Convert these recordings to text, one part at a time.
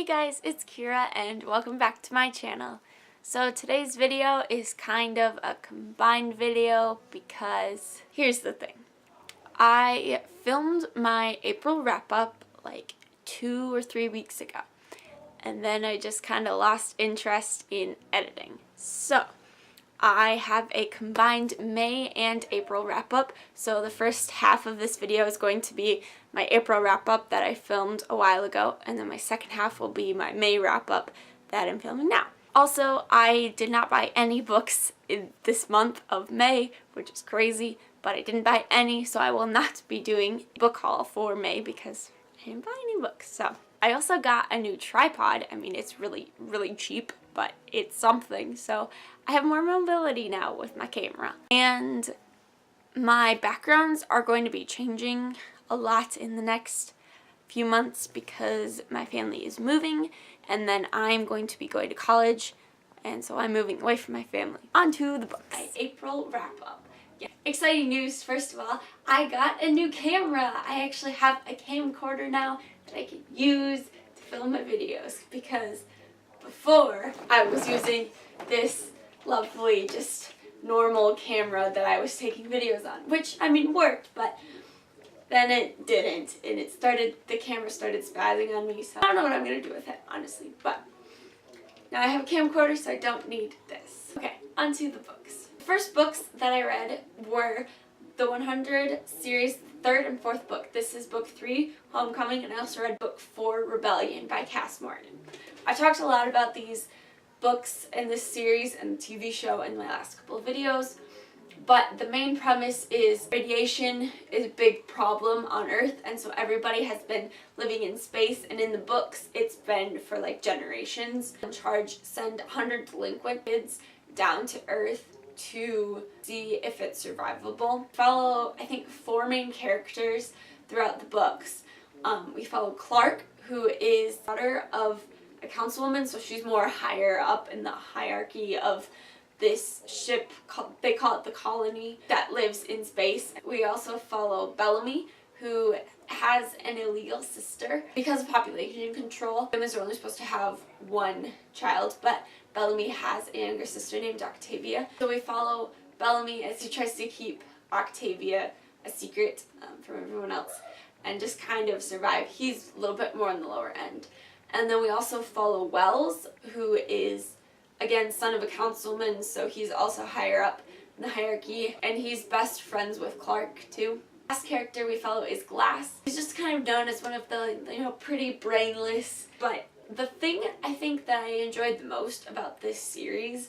Hey guys, it's Kira and welcome back to my channel. So today's video is kind of a combined video because here's the thing. I filmed my April wrap-up like 2 or 3 weeks ago, and then I just kind of lost interest in editing. So I have a combined May and April wrap-up. So the first half of this video is going to be my April wrap-up that I filmed a while ago, and then my second half will be my May wrap-up that I'm filming now. Also, I did not buy any books in this month of May, which is crazy, but I didn't buy any, so I will not be doing a book haul for May because I didn't buy any books. So I also got a new tripod. I mean, it's really cheap, but it's something. So I have more mobility now with my camera. And my backgrounds are going to be changing a lot in the next few months because my family is moving, and then I'm going to be going to college, and so I'm moving away from my family. On to the books. My April wrap-up. Yeah. Exciting news, first of all, I got a new camera. I actually have a camcorder now that I can use to film my videos, because before I was using this lovely, just normal camera that I was taking videos on, which, I mean, worked, but then it didn't, and the camera started spazzing on me, so I don't know what I'm going to do with it, honestly, but now I have a camcorder, so I don't need this. Okay, onto the books. The first books that I read were the 100 series, third and fourth book. This is book 3, Homecoming, and I also read book 4, Rebellion by Cass Morton. I talked a lot about these books in this series and the TV show in my last couple of videos, but the main premise is radiation is a big problem on Earth, and so everybody has been living in space, and in the books it's been for like generations. In charge send 100 delinquent kids down to Earth to see if it's survivable. Follow, I think, 4 main characters throughout the books. We follow Clark, who is daughter of a councilwoman, so she's more higher up in the hierarchy of this ship, they call it the Colony, that lives in space. We also follow Bellamy, who has an illegal sister. Because of population control, women are only supposed to have 1 child, but Bellamy has a younger sister named Octavia. So we follow Bellamy as he tries to keep Octavia a secret from everyone else and just kind of survive. He's a little bit more on the lower end. And then we also follow Wells, who is, again, son of a councilman, so he's also higher up in the hierarchy, and he's best friends with Clark too. The last character we follow is Glass. He's just kind of known as one of the, pretty brainless, but the thing I think that I enjoyed the most about this series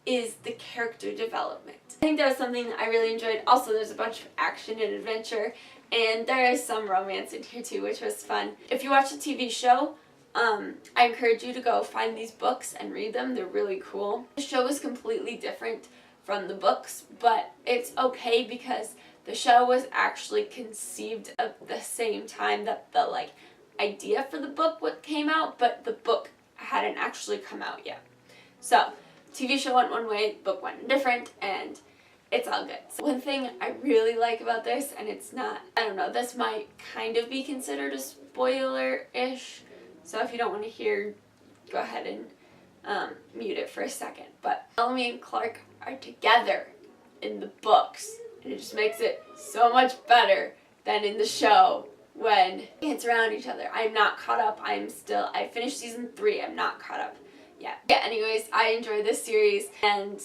is the character development. I think that was something that I really enjoyed. Also, there's a bunch of action and adventure, and there is some romance in here too, which was fun. If you watch the TV show, I encourage you to go find these books and read them. They're really cool. The show is completely different from the books, but it's okay because the show was actually conceived at the same time that the idea for the book came out, but the book hadn't actually come out yet. So TV show went one way, book went different, and it's all good. So one thing I really like about this, and it's not, I don't know, this might kind of be considered a spoiler-ish, so if you don't want to hear, go ahead and mute it for a second. But Bellamy and Clark are together in the books, and it just makes it so much better than in the show when it's around each other. I'm not caught up. I finished season 3. I'm not caught up yet. Yeah, anyways, I enjoy this series, and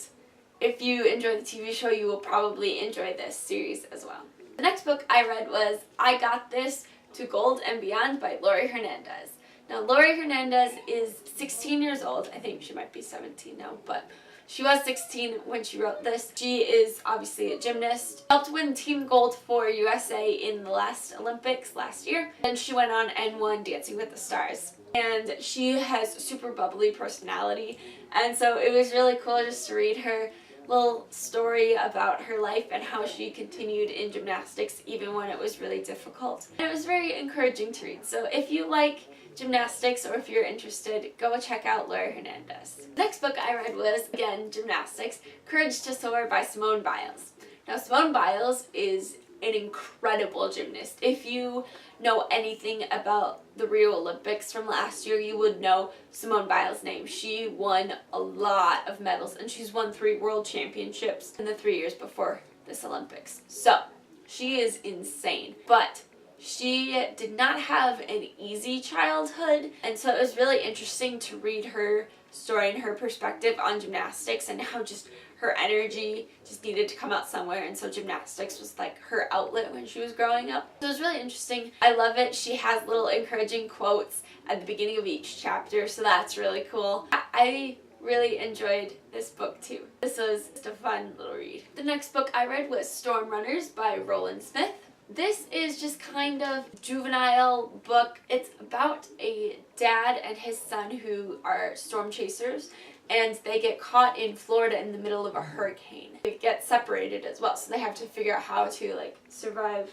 if you enjoy the TV show, you will probably enjoy this series as well. The next book I read was I Got This to Gold and Beyond by Laurie Hernandez. Now, Laurie Hernandez is 16 years old. I think she might be 17 now, but she was 16 when she wrote this. She is obviously a gymnast. Helped win team gold for USA in the last Olympics last year. Then she went on and won Dancing with the Stars. And she has super bubbly personality. And so it was really cool just to read her little story about her life and how she continued in gymnastics even when it was really difficult. And it was very encouraging to read. So if you like gymnastics, or if you're interested, go check out Laurie Hernandez. The next book I read was, again, gymnastics, Courage to Soar by Simone Biles. Now, Simone Biles is an incredible gymnast. If you know anything about the Rio Olympics from last year, you would know Simone Biles' name. She won a lot of medals, and she's won 3 world championships in the 3 years before this Olympics. So she is insane, but she did not have an easy childhood, and so it was really interesting to read her story and her perspective on gymnastics and how just her energy just needed to come out somewhere, and so gymnastics was like her outlet when she was growing up. So it was really interesting. I love it. She has little encouraging quotes at the beginning of each chapter, so that's really cool. I really enjoyed this book too. This was just a fun little read. The next book I read was Storm Runners by Roland Smith. This is just kind of juvenile book. It's about a dad and his son who are storm chasers, and they get caught in Florida in the middle of a hurricane. They get separated as well, so they have to figure out how to like survive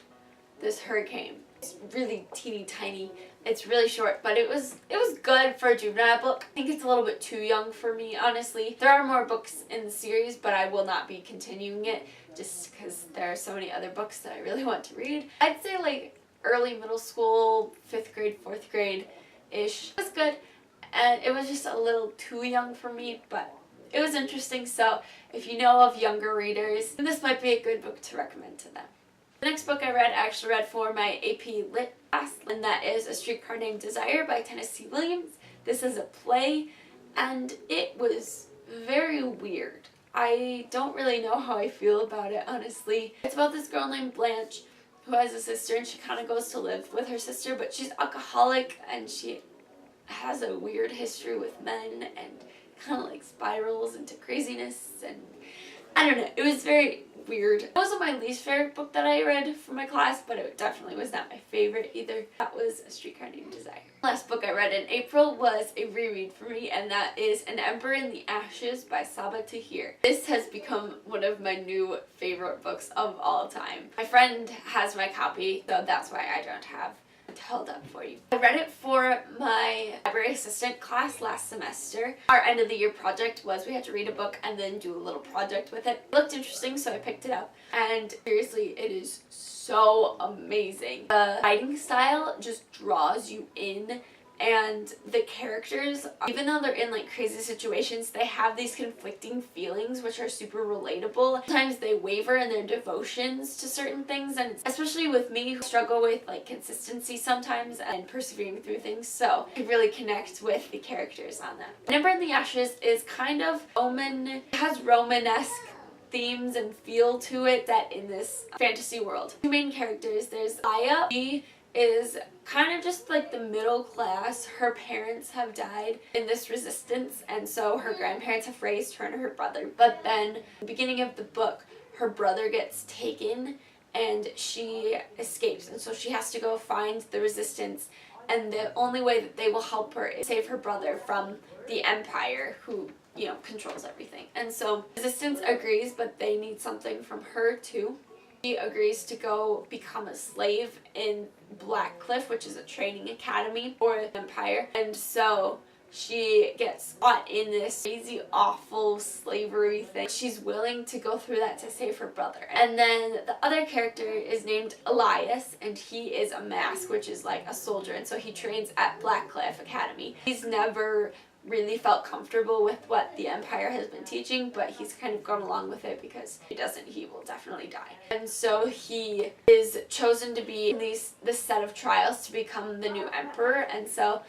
this hurricane. It's really teeny tiny. It's really short, but it was good for a juvenile book. I think it's a little bit too young for me, honestly. There are more books in the series, but I will not be continuing it just because there are so many other books that I really want to read. I'd say like early middle school, 5th grade, 4th grade-ish. It was good, and it was just a little too young for me, but it was interesting. So if you know of younger readers, then this might be a good book to recommend to them. The next book I actually read for my AP Lit class, and that is A Streetcar Named Desire by Tennessee Williams. This is a play, and it was very weird. I don't really know how I feel about it, honestly. It's about this girl named Blanche who has a sister, and she kind of goes to live with her sister, but she's alcoholic, and she has a weird history with men and kind of like spirals into craziness, and I don't know. It was very weird. It wasn't my least favorite book that I read for my class, but it definitely was not my favorite either. That was A Streetcar Named Desire. The last book I read in April was a reread for me, and that is An Ember in the Ashes by Saba Tahir. This has become one of my new favorite books of all time. My friend has my copy, so that's why I don't have it held up for you. I read it for my library assistant class last semester. Our end of the year project was we had to read a book and then do a little project with it. It looked interesting, so I picked it up, and seriously, it is so amazing. The writing style just draws you in, and the characters, even though they're in like crazy situations, they have these conflicting feelings which are super relatable. Sometimes they waver in their devotions to certain things, and especially with me who struggle with like consistency sometimes and persevering through things, so I really connect with the characters on that. Number in the Ashes is kind of it has Romanesque themes and feel to it that in this fantasy world. 2 main characters. There's Aya. She is kind of just like the middle class. Her parents have died in this resistance, and so her grandparents have raised her and her brother. But then, at the beginning of the book, her brother gets taken and she escapes, and so she has to go find the resistance, and the only way that they will help her is save her brother from the Empire, who, you know, controls everything. And so resistance agrees, but they need something from her too. She agrees to go become a slave in Blackcliff, which is a training academy for the Empire. And so she gets caught in this crazy, awful slavery thing. She's willing to go through that to save her brother. And then the other character is named Elias, and he is a mask, which is like a soldier. And so he trains at Blackcliff Academy. He's never really felt comfortable with what the Empire has been teaching, but he's kind of gone along with it because if he doesn't, he will definitely die. And so he is chosen to be in this set of trials to become the new emperor, and so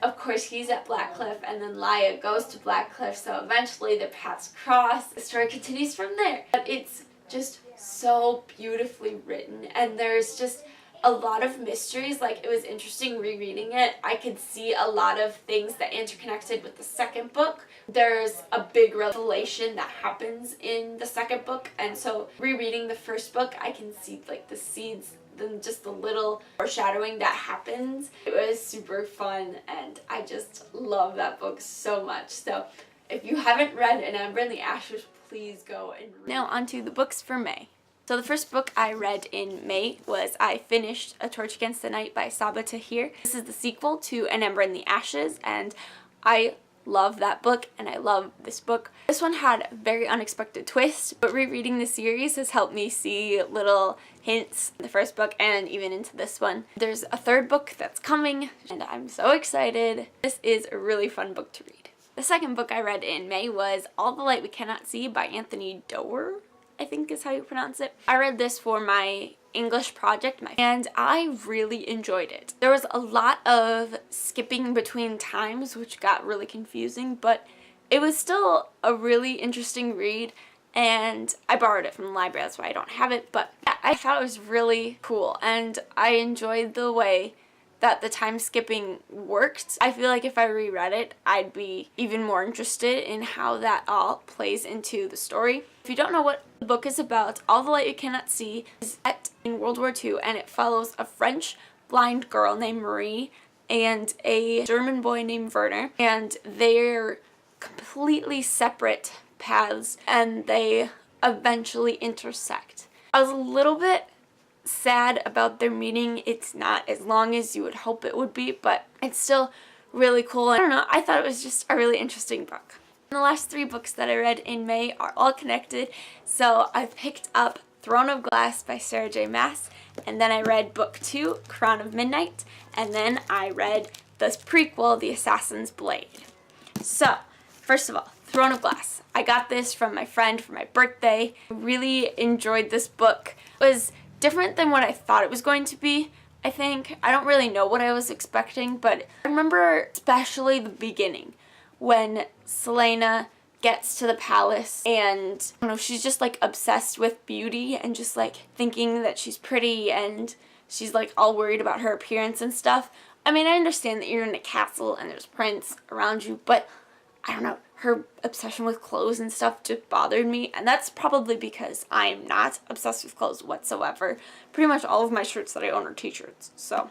of course he's at Blackcliff, and then Laia goes to Blackcliff, so eventually their paths cross. The story continues from there. But it's just so beautifully written, and there's just a lot of mysteries. Like, it was interesting rereading it. I could see a lot of things that interconnected with the second book. There's a big revelation that happens in the second book, and so rereading the first book, I can see like the seeds, then just the little foreshadowing that happens. It was super fun, and I just love that book so much. So if you haven't read An Ember in the Ashes, please go and read. Now onto the books for May. So the first book I read in May was I finished A Torch Against the Night by Saba Tahir. This is the sequel to An Ember in the Ashes, and I love that book, and I love this book. This one had a very unexpected twist, but rereading the series has helped me see little hints in the first book and even into this one. There's a third book that's coming, and I'm so excited. This is a really fun book to read. The second book I read in May was All the Light We Cannot See by Anthony Doerr, I think is how you pronounce it. I read this for my English project, and I really enjoyed it. There was a lot of skipping between times, which got really confusing, but it was still a really interesting read, and I borrowed it from the library, that's why I don't have it, but I thought it was really cool, and I enjoyed the way that the time skipping worked. I feel like if I reread it, I'd be even more interested in how that all plays into the story. If you don't know what the book is about, All the Light You Cannot See is set in World War II, and it follows a French blind girl named Marie and a German boy named Werner, and they're completely separate paths, and they eventually intersect. I was a little bit sad about their meeting. It's not as long as you would hope it would be, but it's still really cool. I don't know, I thought it was just a really interesting book. And the last 3 books that I read in May are all connected, so I picked up Throne of Glass by Sarah J. Maas, and then I read book 2, Crown of Midnight, and then I read the prequel, The Assassin's Blade. So, first of all, Throne of Glass. I got this from my friend for my birthday. I really enjoyed this book. It was different than what I thought it was going to be, I think. I don't really know what I was expecting, but I remember especially the beginning when Selena gets to the palace and, I don't know, she's just like obsessed with beauty and just like thinking that she's pretty, and she's like all worried about her appearance and stuff. I mean, I understand that you're in a castle and there's prints around you, but I don't know, her obsession with clothes and stuff just bothered me, and that's probably because I'm not obsessed with clothes whatsoever. Pretty much all of my shirts that I own are t-shirts, so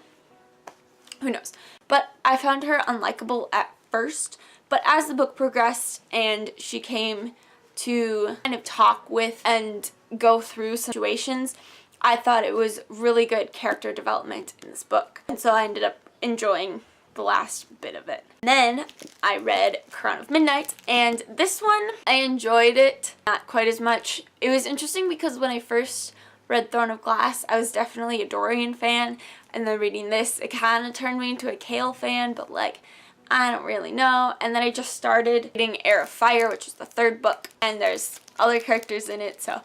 who knows. But I found her unlikable at first, but as the book progressed and she came to kind of talk with and go through situations, I thought it was really good character development in this book, and so I ended up enjoying the last bit of it. Then I read Crown of Midnight, and this one I enjoyed it not quite as much. It was interesting because when I first read Throne of Glass, I was definitely a Dorian fan, and then reading this, it kind of turned me into a Kale fan, but like, I don't really know. And then I just started reading Heir of Fire, which is the 3rd book, and there's other characters in it, so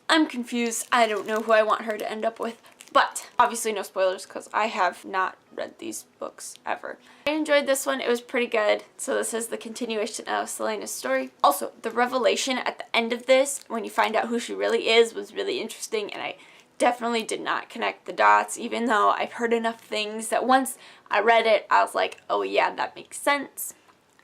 I'm confused. I don't know who I want her to end up with. But obviously no spoilers because I have not read these books ever. I enjoyed this one. It was pretty good. So this is the continuation of Selena's story. Also, the revelation at the end of this, when you find out who she really is, was really interesting, and I definitely did not connect the dots, even though I've heard enough things that once I read it, I was like, oh yeah, that makes sense.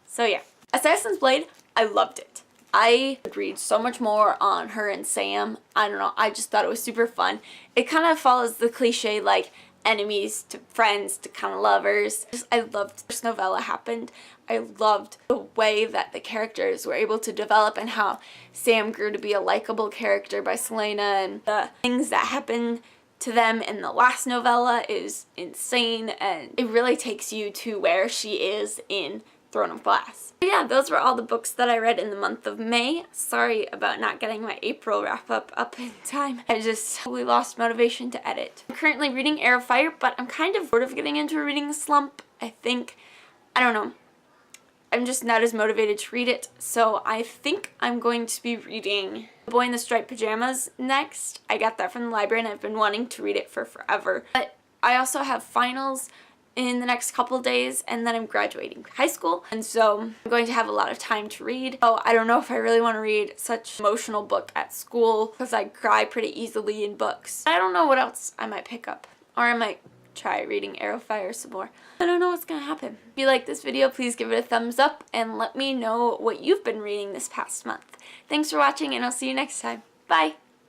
So yeah. Assassin's Blade, I loved it. I would read so much more on her and Sam. I don't know, I just thought it was super fun. It kind of follows the cliche like enemies to friends to kind of lovers. I loved this novella happened. I loved the way that the characters were able to develop and how Sam grew to be a likable character by Selena, and the things that happened to them in the last novella is insane, and it really takes you to where she is in Throne of Glass. But yeah, those were all the books that I read in the month of May. Sorry about not getting my April wrap-up up in time. I just totally lost motivation to edit. I'm currently reading Heir of Fire, but I'm kind of sort of getting into a reading slump, I think. I don't know. I'm just not as motivated to read it, so I think I'm going to be reading The Boy in the Striped Pajamas next. I got that from the library and I've been wanting to read it for forever. But I also have finals in the next couple days, and then I'm graduating high school, and so I'm going to have a lot of time to read. So I don't know if I really want to read such an emotional book at school because I cry pretty easily in books. I don't know what else I might pick up, or I might try reading Heir of Fire some more. I don't know what's gonna happen. If you like this video, please give it a thumbs up and let me know what you've been reading this past month. Thanks for watching, and I'll see you next time. Bye!